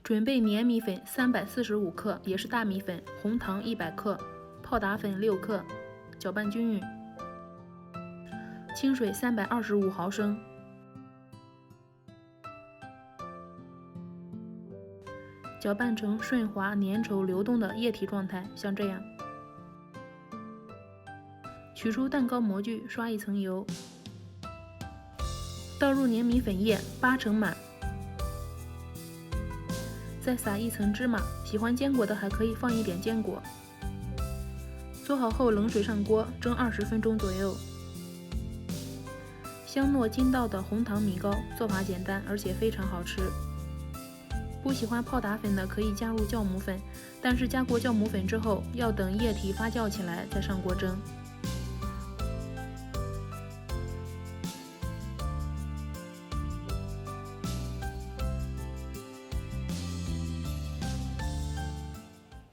准备粘米粉345克，也是大米粉，红糖100克，泡打粉6克，搅拌均匀。清水325毫升。搅拌成顺滑、粘稠、流动的液体状态，像这样。取出蛋糕模具，刷一层油，倒入粘米粉液8成满，再撒一层芝麻，喜欢坚果的还可以放一点坚果。做好后冷水上锅蒸20分钟左右。香糯筋道的红糖米糕做法简单，而且非常好吃。不喜欢泡打粉的可以加入酵母粉，但是加过酵母粉之后，要等液体发酵起来再上锅蒸。